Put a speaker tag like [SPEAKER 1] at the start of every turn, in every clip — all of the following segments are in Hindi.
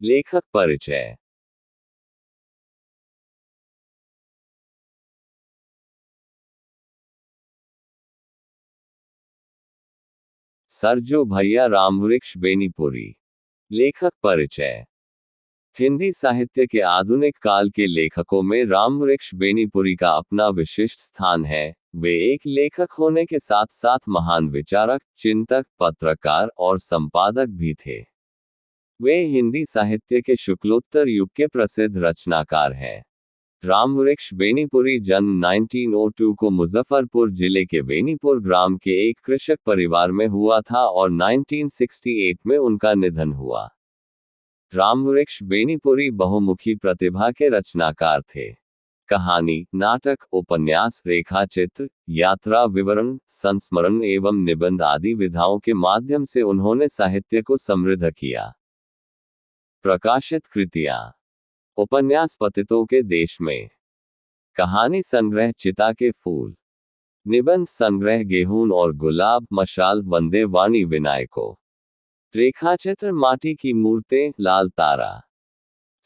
[SPEAKER 1] लेखक परिचय। सरजू भैया रामवृक्ष बेनीपुरी। लेखक परिचय। हिंदी साहित्य के आधुनिक काल के लेखकों में रामवृक्ष बेनीपुरी का अपना विशिष्ट स्थान है। वे एक लेखक होने के साथ साथ महान विचारक, चिंतक, पत्रकार और संपादक भी थे। वे हिंदी साहित्य के शुक्लोत्तर युग के प्रसिद्ध रचनाकार हैं। रामवृक्ष बेनीपुरी जन्म 1902 को मुजफ्फरपुर जिले के बेनीपुर ग्राम के एक कृषक परिवार में हुआ था और 1968 में उनका निधन हुआ। रामवृक्ष बेनीपुरी बहुमुखी प्रतिभा के रचनाकार थे। कहानी, नाटक, उपन्यास, रेखाचित्र, यात्रा विवरण, संस्मरण एवं निबंध आदि विधाओं के माध्यम से उन्होंने साहित्य को समृद्ध किया। प्रकाशित कृतियां: उपन्यास पतितों के देश में, कहानी संग्रह चिता के फूल, निबंध संग्रह गेहूं और गुलाब, मशाल, वंदे वाणी विनायको, रेखाचित्र माटी की मूर्तें, लाल तारा,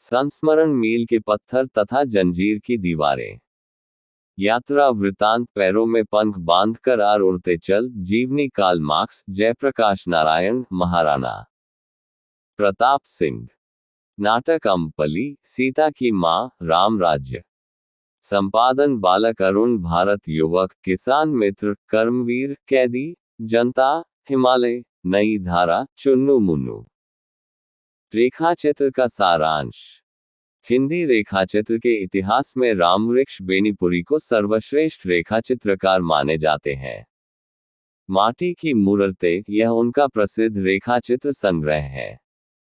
[SPEAKER 1] संस्मरण मील के पत्थर तथा जंजीर की दीवारें, यात्रा वृतांत, पैरों में पंख बांधकर आर उड़ते चल, जीवनी, कार्ल मार्क्स, जयप्रकाश नारायण, महाराणा प्रताप सिंह, नाटक अम्पली, सीता की मां, राम राज्य, संपादन बालक अरुण, भारत युवक, किसान मित्र, कर्मवीर, कैदी, जनता, हिमालय, नई धारा, चुन्नू मुन्नू। रेखाचित्र का सारांश। हिंदी रेखाचित्र के इतिहास में रामवृक्ष बेनीपुरी को सर्वश्रेष्ठ रेखाचित्रकार माने जाते हैं। माटी की मूर्तें, यह उनका प्रसिद्ध रेखाचित्र संग्रह है।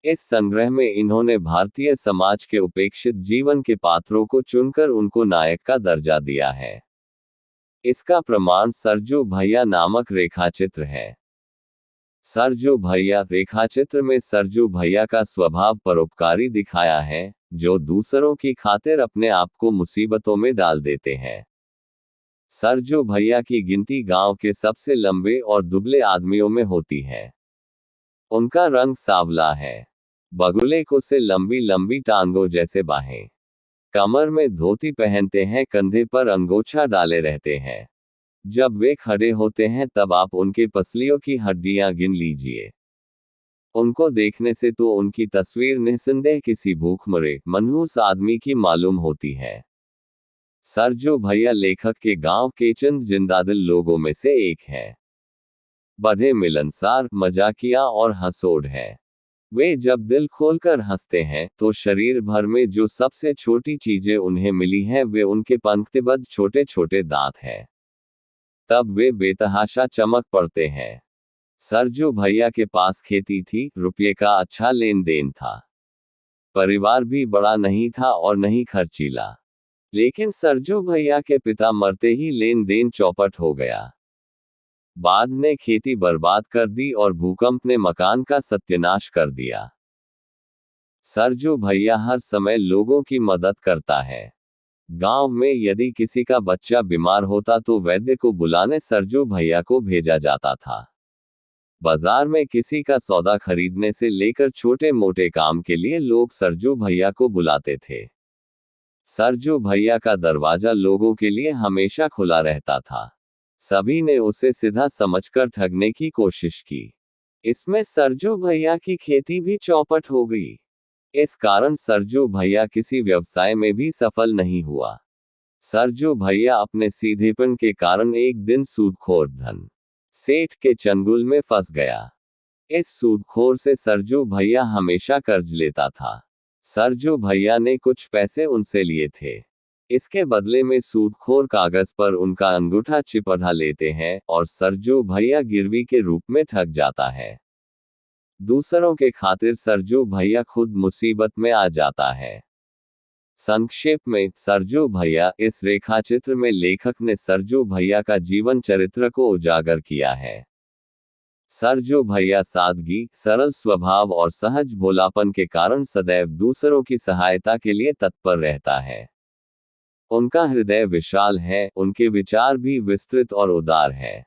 [SPEAKER 1] इस संग्रह में इन्होंने भारतीय समाज के उपेक्षित जीवन के पात्रों को चुनकर उनको नायक का दर्जा दिया है। इसका प्रमाण सरजू भैया नामक रेखाचित्र है। सरजू भैया रेखाचित्र में सरजू भैया का स्वभाव परोपकारी दिखाया है, जो दूसरों की खातिर अपने आप को मुसीबतों में डाल देते हैं। सरजू भैया की गिनती गांव के सबसे लंबे और दुबले आदमियों में होती है। उनका रंग सांवला है, बगुले को से लंबी लंबी टांगों जैसे बाहें, कमर में धोती पहनते हैं, कंधे पर अंगोछा डाले रहते हैं। जब वे खड़े होते हैं तब आप उनके पसलियों की हड्डियां गिन लीजिए। उनको देखने से तो उनकी तस्वीर निस्संदेह किसी भूखमरे, मनहूस आदमी की मालूम होती है। सरजू भैया लेखक के गांव के चंद जिंदादिल लोगों में से एक है। बड़े मिलनसार, मजाकिया और हंसोड़ है। वे जब दिल खोलकर हंसते हैं तो शरीर भर में जो सबसे छोटी चीजें उन्हें मिली हैं वे उनके पंक्तिबद्ध छोटे छोटे दांत हैं। तब वे बेतहाशा चमक पड़ते हैं। सरजू भैया के पास खेती थी, रुपये का अच्छा लेन देन था। परिवार भी बड़ा नहीं था और नहीं खर्चीला। लेकिन सरजू भैया के पिता मरते ही लेन देन चौपट हो गया। बाढ़ ने खेती बर्बाद कर दी और भूकंप ने मकान का सत्यानाश कर दिया। सरजू भैया हर समय लोगों की मदद करता है। गांव में यदि किसी का बच्चा बीमार होता तो वैद्य को बुलाने सरजू भैया को भेजा जाता था। बाजार में किसी का सौदा खरीदने से लेकर छोटे मोटे काम के लिए लोग सरजू भैया को बुलाते थे। सरजू भैया का दरवाजा लोगों के लिए हमेशा खुला रहता था। सभी ने उसे सीधा समझकर ठगने की कोशिश की। इसमें सरजू भैया की खेती भी चौपट हो गई। इस कारण सरजू भैया किसी व्यवसाय में भी सफल नहीं हुआ। सरजू भैया अपने सीधेपन के कारण एक दिन सूदखोर धन सेठ के चंगुल में फंस गया। इस सूदखोर से सरजू भैया हमेशा कर्ज लेता था। सरजू भैया ने कुछ पैसे उनसे लिए थे। इसके बदले में सूदखोर कागज पर उनका अंगूठा चिपढ़ा लेते हैं और सरजू भैया गिरवी के रूप में ठग जाता है। दूसरों के खातिर सरजू भैया खुद मुसीबत में आ जाता है। संक्षेप में, सरजू भैया, इस रेखाचित्र में लेखक ने सरजू भैया का जीवन चरित्र को उजागर किया है। सरजू भैया सादगी, सरल स्वभाव और सहज भोलापन के कारण सदैव दूसरों की सहायता के लिए तत्पर रहता है। उनका हृदय विशाल है, उनके विचार भी विस्तृत और उदार है।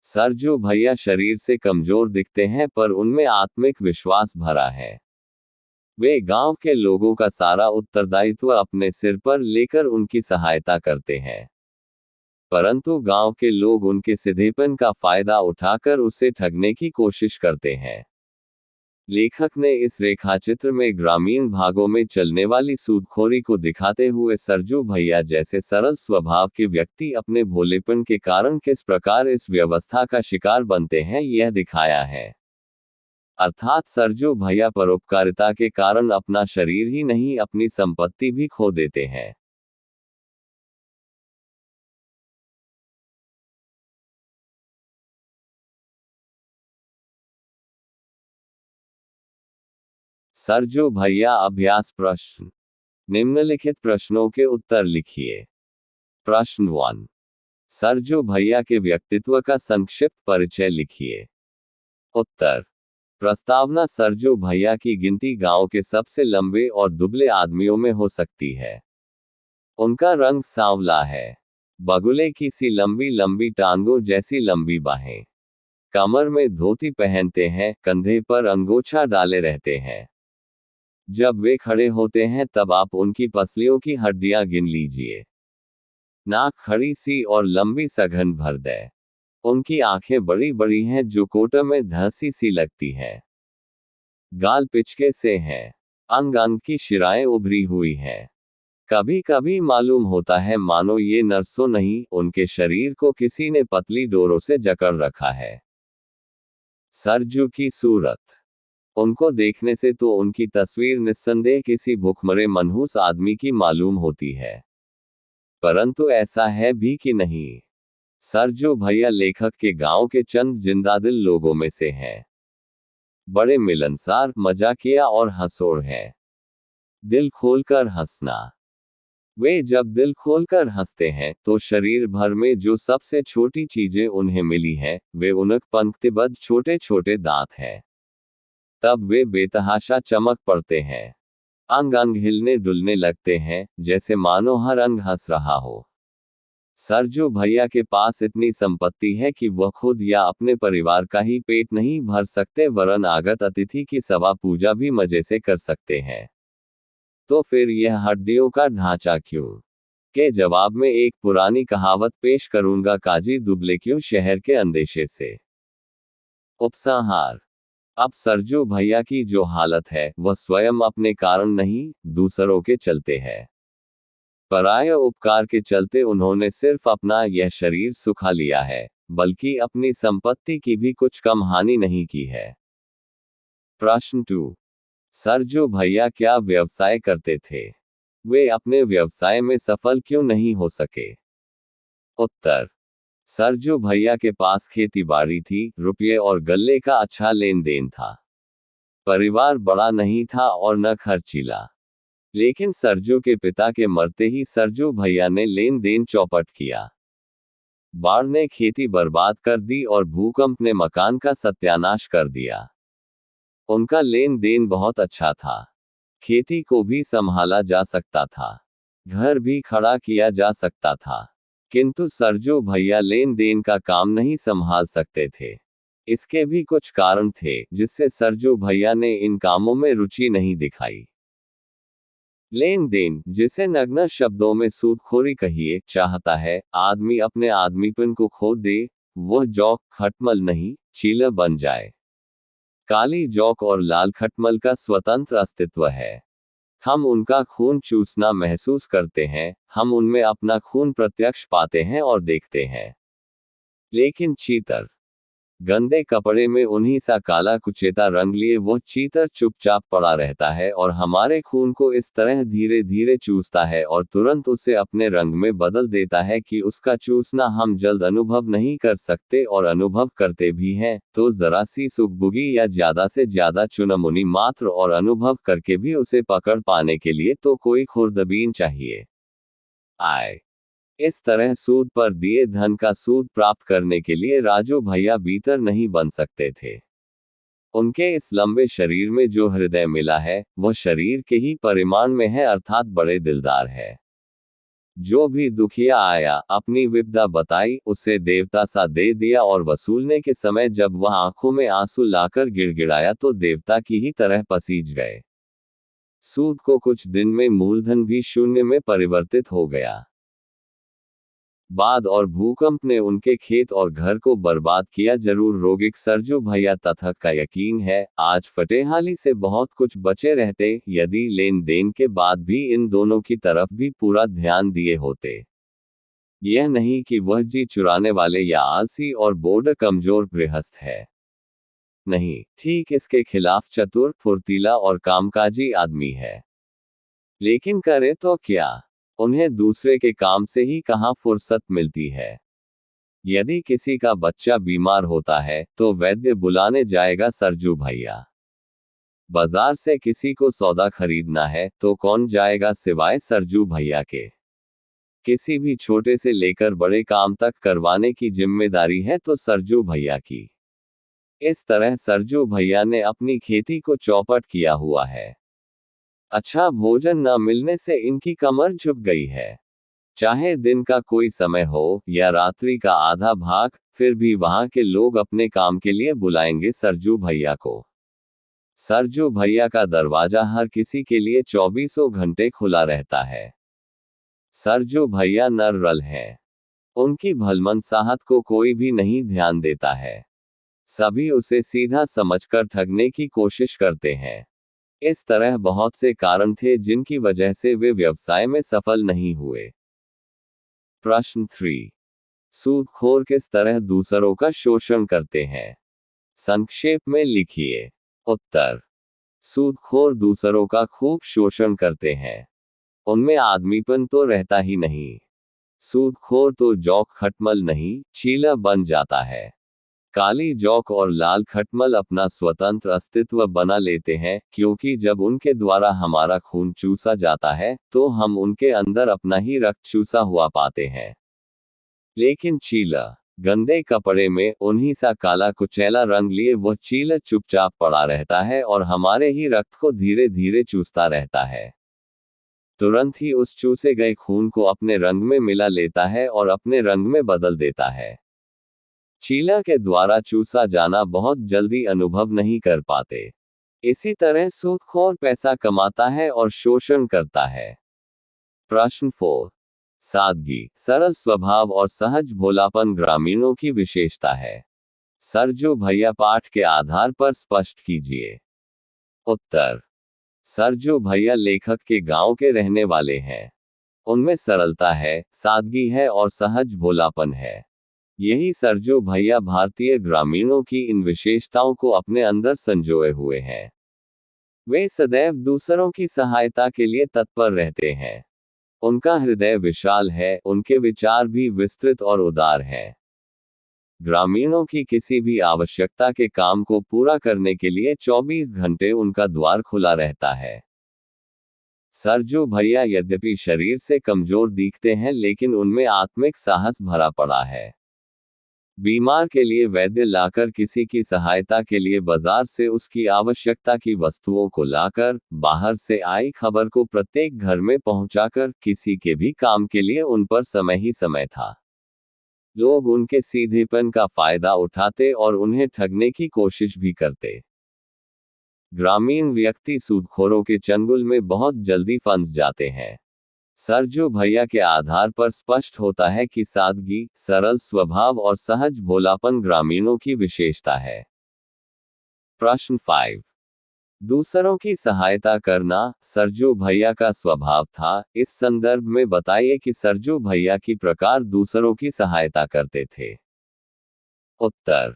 [SPEAKER 1] सरजू भैया शरीर से कमजोर दिखते हैं पर उनमें आत्मिक विश्वास भरा है। वे गांव के लोगों का सारा उत्तरदायित्व अपने सिर पर लेकर उनकी सहायता करते हैं, परंतु गांव के लोग उनके सीधेपन का फायदा उठाकर उसे ठगने की कोशिश करते हैं। लेखक ने इस रेखाचित्र में ग्रामीण भागों में चलने वाली सूदखोरी को दिखाते हुए सरजू भैया जैसे सरल स्वभाव के व्यक्ति अपने भोलेपन के कारण किस प्रकार इस व्यवस्था का शिकार बनते हैं, यह दिखाया है। अर्थात सरजू भैया परोपकारिता के कारण अपना शरीर ही नहीं अपनी संपत्ति भी खो देते हैं। सरजू भैया अभ्यास प्रश्न। निम्नलिखित प्रश्नों के उत्तर लिखिए। प्रश्न 1। सरजू भैया के व्यक्तित्व का संक्षिप्त परिचय लिखिए। उत्तर। प्रस्तावना। सरजू भैया की गिनती गांव के सबसे लंबे और दुबले आदमियों में हो सकती है। उनका रंग सांवला है, बगुले की सी लंबी लंबी टांगों जैसी लंबी बाहें, कमर में धोती पहनते हैं, कंधे पर अंगोछा डाले रहते हैं। जब वे खड़े होते हैं तब आप उनकी पसलियों की हड्डियां गिन लीजिए। नाक खड़ी सी और लंबी सघन भरदे। उनकी आंखें बड़ी बड़ी हैं जो कोटे में धंसी सी लगती हैं। गाल पिचके से हैं। अंग अंग की शिराएं उभरी हुई हैं। कभी कभी मालूम होता है मानो ये नरसों नहीं, उनके शरीर को किसी ने पतली डोरों से जकड़ रखा है। सरजू की सूरत। उनको देखने से तो उनकी तस्वीर निस्संदेह किसी भूखमरे मनहूस आदमी की मालूम होती है, परंतु ऐसा है भी कि नहीं। सरजू भैया लेखक के गांव के चंद जिंदादिल लोगों में से हैं। बड़े मिलनसार, मजाकिया और हंसोड़ हैं। दिल खोलकर हंसना। वे जब दिल खोलकर हंसते हैं तो शरीर भर में जो सबसे छोटी चीजें उन्हें मिली हैं वे उनक पंक्तिबद्ध छोटे छोटे दांत हैं। तब वे बेतहाशा चमक पड़ते हैं। अंग अंग हिलने डुलने लगते हैं, जैसे मानो हर अंग हंस रहा हो। सरजू भैया के पास इतनी संपत्ति है कि वह खुद या अपने परिवार का ही पेट नहीं भर सकते वरन आगत अतिथि की सवा पूजा भी मजे से कर सकते हैं। तो फिर यह हड्डियों का ढांचा क्यों? के जवाब में एक पुरानी कहावत पेश करूंगा, काजी दुबले क्यों शहर के अंदेशे से। उपसंहार। अब सरजू भैया की जो हालत है वह स्वयं अपने कारण नहीं, दूसरों के चलते है। पराये उपकार के चलते उन्होंने सिर्फ अपना यह शरीर सुखा लिया है, बल्कि अपनी संपत्ति की भी कुछ कम हानि नहीं की है। प्रश्न 2। सरजू भैया क्या व्यवसाय करते थे? वे अपने व्यवसाय में सफल क्यों नहीं हो सके? उत्तर। सरजू भैया के पास खेती बाड़ी थी, रुपये और गल्ले का अच्छा लेन देन था। परिवार बड़ा नहीं था और न खर्चीला, लेकिन सरजू के पिता के मरते ही सरजू भैया ने लेन देन चौपट किया। बाढ़ ने खेती बर्बाद कर दी और भूकंप ने मकान का सत्यानाश कर दिया। उनका लेन देन बहुत अच्छा था। खेती को भी संभाला जा सकता था, घर भी खड़ा किया जा सकता था, किंतु सरजू भैया लेन देन का काम नहीं संभाल सकते थे। इसके भी कुछ कारण थे जिससे सरजू भैया ने इन कामों में रुचि नहीं दिखाई। लेन देन, जिसे नग्न शब्दों में सूदखोरी कहिए, चाहता है आदमी अपने आदमीपन को खो दे, वह जौक खटमल नहीं, चीला बन जाए। काली जौक और लाल खटमल का स्वतंत्र अस्तित्व है। हम उनका खून चूसना महसूस करते हैं, हम उनमें अपना खून प्रत्यक्ष पाते हैं और देखते हैं। लेकिन चीतर, गंदे कपड़े में उन्हीं सा काला कुचेता रंग लिए वो चीतर चुपचाप पड़ा रहता है और हमारे खून को इस तरह धीरे धीरे चूसता है और तुरंत उसे अपने रंग में बदल देता है कि उसका चूसना हम जल्द अनुभव नहीं कर सकते, और अनुभव करते भी हैं तो जरा सी सुगबुगी या ज्यादा से ज्यादा चुनमुनी मात्र, और अनुभव करके भी उसे पकड़ पाने के लिए तो कोई खुर्दबीन चाहिए। आए इस तरह सूद पर दिए धन का सूद प्राप्त करने के लिए राजू भैया भीतर नहीं बन सकते थे। उनके इस लंबे शरीर में जो हृदय मिला है वह शरीर के ही परिमाण में है, अर्थात बड़े दिलदार है। जो भी दुखिया आया, अपनी विपदा बताई, उसे देवता सा दे दिया, और वसूलने के समय जब वह आंखों में आंसू लाकर गिड़गिड़ाया तो देवता की ही तरह पसीज गए। सूद को कुछ दिन में मूलधन भी शून्य में परिवर्तित हो गया। बाढ़ और भूकंप ने उनके खेत और घर को बर्बाद किया। जरूर रोगिक सरजू भैया तथा का यकीन है आज फटेहाली से बहुत कुछ बचे रहते यदि लेन देन के बाद भी इन दोनों की तरफ भी पूरा ध्यान दिए होते। यह नहीं कि वह जी चुराने वाले या आलसी और बोर्ड कमजोर गृहस्थ है, नहीं, ठीक इसके खिलाफ चतुर, फुर्तीला और कामकाजी आदमी है। लेकिन करे तो क्या, उन्हें दूसरे के काम से ही कहाँ फुर्सत मिलती है। यदि किसी का बच्चा बीमार होता है तो वैद्य बुलाने जाएगा सरजू भैया। बाजार से किसी को सौदा खरीदना है तो कौन जाएगा सिवाय सरजू भैया के। किसी भी छोटे से लेकर बड़े काम तक करवाने की जिम्मेदारी है तो सरजू भैया की। इस तरह सरजू भैया ने अपनी खेती को चौपट किया हुआ है। अच्छा भोजन न मिलने से इनकी कमर झुक गई है। चाहे दिन का कोई समय हो या रात्रि का आधा भाग, फिर भी वहां के लोग अपने काम के लिए बुलाएंगे सरजू भैया को। सरजू भैया का दरवाजा हर किसी के लिए 24 घंटे खुला रहता है। सरजू भैया नर हैं। उनकी भलमनसाहत को कोई भी नहीं ध्यान देता है। सभी उसे सीधा समझकर ठगने की कोशिश करते हैं। इस तरह बहुत से कारण थे जिनकी वजह से वे व्यवसाय में सफल नहीं हुए। प्रश्न 3। सूदखोर किस तरह दूसरों का शोषण करते हैं? संक्षेप में लिखिए। उत्तर। सूदखोर दूसरों का खूब शोषण करते हैं। उनमें आदमीपन तो रहता ही नहीं। सूदखोर तो जौक खटमल नहीं, चीला बन जाता है। काली जौक और लाल खटमल अपना स्वतंत्र अस्तित्व बना लेते हैं, क्योंकि जब उनके द्वारा हमारा खून चूसा जाता है तो हम उनके अंदर अपना ही रक्त चूसा हुआ पाते हैं। लेकिन चीला, गंदे कपड़े में उन्हीं सा काला कुचैला रंग लिए वह चीला चुपचाप पड़ा रहता है और हमारे ही रक्त को धीरे धीरे चूसता रहता है। तुरंत ही उस चूसे गए खून को अपने रंग में मिला लेता है और अपने रंग में बदल देता है। चीला के द्वारा चूसा जाना बहुत जल्दी अनुभव नहीं कर पाते। इसी तरह सूदखोर पैसा कमाता है और शोषण करता है। प्रश्न 4। सादगी, सरल स्वभाव और सहज भोलापन ग्रामीणों की विशेषता है। सरजू भैया पाठ के आधार पर स्पष्ट कीजिए। उत्तर। सरजू भैया लेखक के गांव के रहने वाले हैं। उनमें सरलता है, सादगी है और सहज भोलापन है। यही सरजू भैया भारतीय ग्रामीणों की इन विशेषताओं को अपने अंदर संजोए हुए हैं। वे सदैव दूसरों की सहायता के लिए तत्पर रहते हैं। उनका हृदय विशाल है, उनके विचार भी विस्तृत और उदार हैं। ग्रामीणों की किसी भी आवश्यकता के काम को पूरा करने के लिए 24 घंटे उनका द्वार खुला रहता है। सरजू भैया यद्यपि शरीर से कमजोर दिखते हैं लेकिन उनमें आत्मिक साहस भरा पड़ा है। बीमार के लिए वैद्य लाकर, किसी की सहायता के लिए बाजार से उसकी आवश्यकता की वस्तुओं को लाकर, बाहर से आई खबर को प्रत्येक घर में पहुंचाकर, किसी के भी काम के लिए उन पर समय ही समय था। लोग उनके सीधेपन का फायदा उठाते और उन्हें ठगने की कोशिश भी करते। ग्रामीण व्यक्ति सूदखोरों के चंगुल में बहुत जल्दी फंस जाते हैं। सरजू भैया के आधार पर स्पष्ट होता है कि सादगी, सरल स्वभाव और सहज भोलापन ग्रामीणों की विशेषता है। प्रश्न 5। दूसरों की सहायता करना सरजू भैया का स्वभाव था। इस संदर्भ में बताइए कि सरजू भैया की प्रकार दूसरों की सहायता करते थे। उत्तर।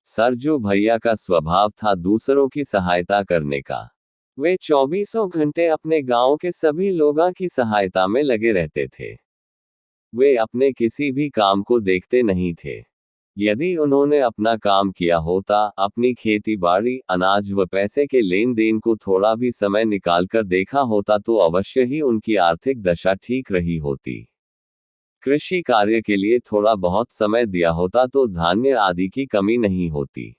[SPEAKER 1] सरजू भैया का स्वभाव था दूसरों की सहायता करने का। वे 24 घंटे अपने गांव के सभी लोगों की सहायता में लगे रहते थे। वे अपने किसी भी काम को देखते नहीं थे। यदि उन्होंने अपना काम किया होता, अपनी खेती बाड़ी, अनाज व पैसे के लेन देन को थोड़ा भी समय निकालकर देखा होता तो अवश्य ही उनकी आर्थिक दशा ठीक रही होती। कृषि कार्य के लिए थोड़ा बहुत समय दिया होता तो धान्य आदि की कमी नहीं होती।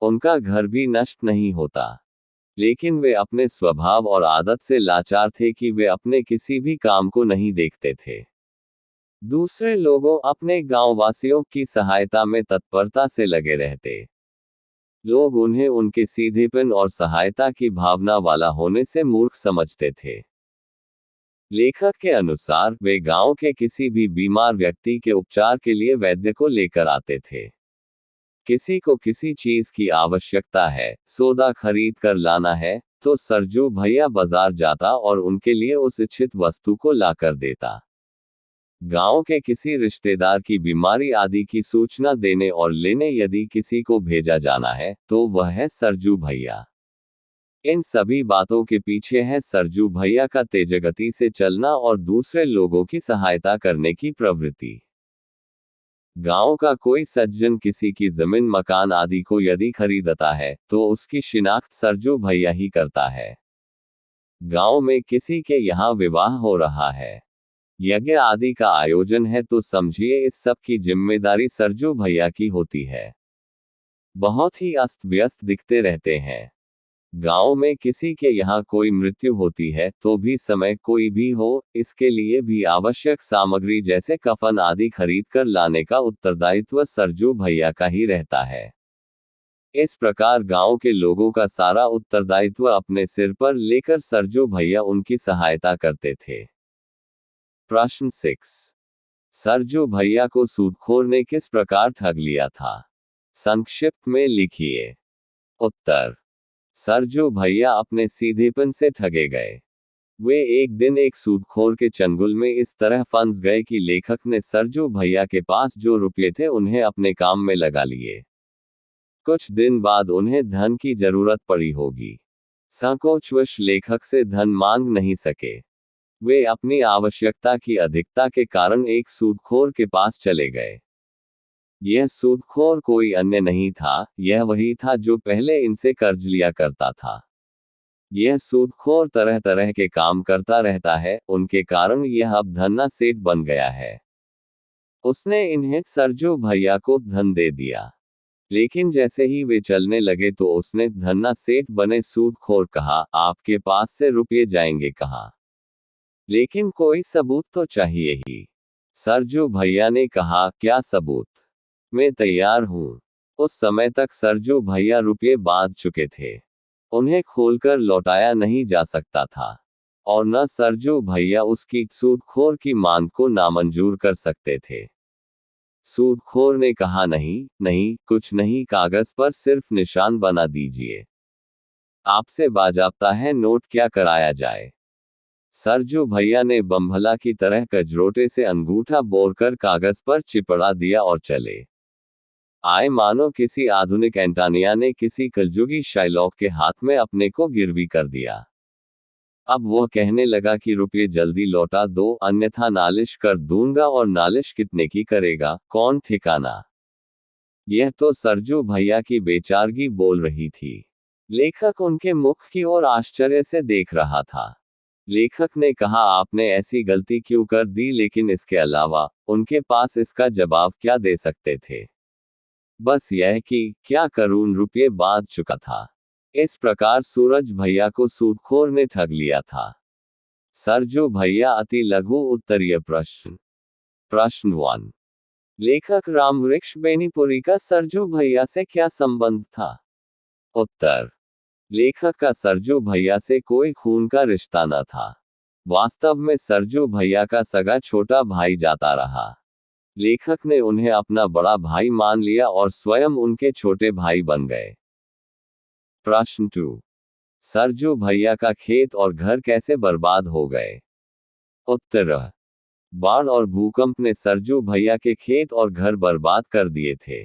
[SPEAKER 1] उनका घर भी नष्ट नहीं होता। लेकिन वे अपने स्वभाव और आदत से लाचार थे कि वे अपने किसी भी काम को नहीं देखते थे। दूसरे लोगों, अपने गांववासियों की सहायता में तत्परता से लगे रहते। लोग उन्हें उनके सीधेपन और सहायता की भावना वाला होने से मूर्ख समझते थे। लेखक के अनुसार वे गांव के किसी भी बीमार व्यक्ति के उपचार के लिए वैद्य को लेकर आते थे। किसी को किसी चीज की आवश्यकता है, सौदा खरीद कर लाना है, तो सरजू भैया बाजार जाता और उनके लिए उस इच्छित वस्तु को लाकर देता। गांव के किसी रिश्तेदार की बीमारी आदि की सूचना देने और लेने यदि किसी को भेजा जाना है, तो वह है सरजू भैया। इन सभी बातों के पीछे है सरजू भैया का तेजगति से चलना और दूसरे लोगों की सहायता करने की प्रवृत्ति। गांव का कोई सज्जन किसी की जमीन मकान आदि को यदि खरीदता है, तो उसकी शिनाख्त सरजू भैया ही करता है। गांव में किसी के यहाँ विवाह हो रहा है, यज्ञ आदि का आयोजन है, तो समझिए इस सब की जिम्मेदारी सरजू भैया की होती है। बहुत ही अस्त व्यस्त दिखते रहते हैं। गांव में किसी के यहाँ कोई मृत्यु होती है, तो भी समय कोई भी हो, इसके लिए भी आवश्यक सामग्री जैसे कफन आदि खरीद कर लाने का उत्तरदायित्व सरजू भैया का ही रहता है। इस प्रकार गांव के लोगों का सारा उत्तरदायित्व अपने सिर पर लेकर सरजू भैया उनकी सहायता करते थे। प्रश्न 6। सरजू भैया को सूदखोर ने किस प्रकार ठग लिया था? संक्षिप्त में लिखिए। उत्तर: सरजू भैया अपने सीधेपन से ठगे गए। वे एक दिन एक सूदखोर के चंगुल में इस तरह फंस गए कि लेखक ने सरजू भैया के पास जो रुपये थे उन्हें अपने काम में लगा लिए। कुछ दिन बाद उन्हें धन की जरूरत पड़ी होगी। संकोचवश लेखक से धन मांग नहीं सके। वे अपनी आवश्यकता की अधिकता के कारण एक सूदखोर के पास चले गए। यह सूदखोर कोई अन्य नहीं था, यह वही था जो पहले इनसे कर्ज लिया करता था। यह सूदखोर तरह तरह के काम करता रहता है, उनके कारण यह अब धन्ना सेठ बन गया है। उसने इन्हें सरजू भैया को धन दे दिया, लेकिन जैसे ही वे चलने लगे तो उसने धन्ना सेठ बने सूदखोर कहा, आपके पास से रुपये जाएंगे कहाँ? लेकिन कोई सबूत तो चाहिए ही। सरजू भैया ने कहा, क्या सबूत? मैं तैयार हूँ। उस समय तक सरजू भैया रुपये बांध चुके थे, उन्हें खोलकर लौटाया नहीं जा सकता था, और न सरजू भैया उसकी सूदखोर की मांग को नामंजूर कर सकते थे। सूदखोर ने कहा, नहीं नहीं, कुछ नहीं, कागज पर सिर्फ निशान बना दीजिए। आपसे बाजाप्ता है, नोट क्या कराया जाए? सरजू भैया ने बम्भला की तरह कजरोटे से अंगूठा बोरकर कागज पर चिपड़ा दिया और चले आए, मानो किसी आधुनिक एंटानिया ने किसी कलजुगी शाइलॉक के हाथ में अपने को गिरवी कर दिया। अब वह कहने लगा कि रुपये जल्दी लौटा दो, अन्यथा नालिश कर दूंगा, और नालिश कितने की करेगा, कौन ठिकाना। यह तो सरजू भैया की बेचारगी बोल रही थी। लेखक उनके मुख की ओर आश्चर्य से देख रहा था। लेखक ने कहा, आपने ऐसी गलती क्यों कर दी? लेकिन इसके अलावा उनके पास इसका जवाब क्या दे सकते थे? बस यह कि क्या करूं, रुपये बांध चुका था। इस प्रकार सूरज भैया को सूदखोर ने ठग लिया था। सरजू भैया अति लघु उत्तरीय प्रश्न। प्रश्न 1। लेखक रामवृक्ष बेनीपुरी का सरजू भैया से क्या संबंध था? उत्तर: लेखक का सरजू भैया से कोई खून का रिश्ता न था। वास्तव में सरजू भैया का सगा छोटा भाई जाता रहा। लेखक ने उन्हें अपना बड़ा भाई मान लिया और स्वयं उनके छोटे भाई बन गए। प्रश्न 2। सरजू भैया का खेत और घर कैसे बर्बाद हो गए? उत्तर: बाढ़ और भूकंप ने सरजू भैया के खेत और घर बर्बाद कर दिए थे।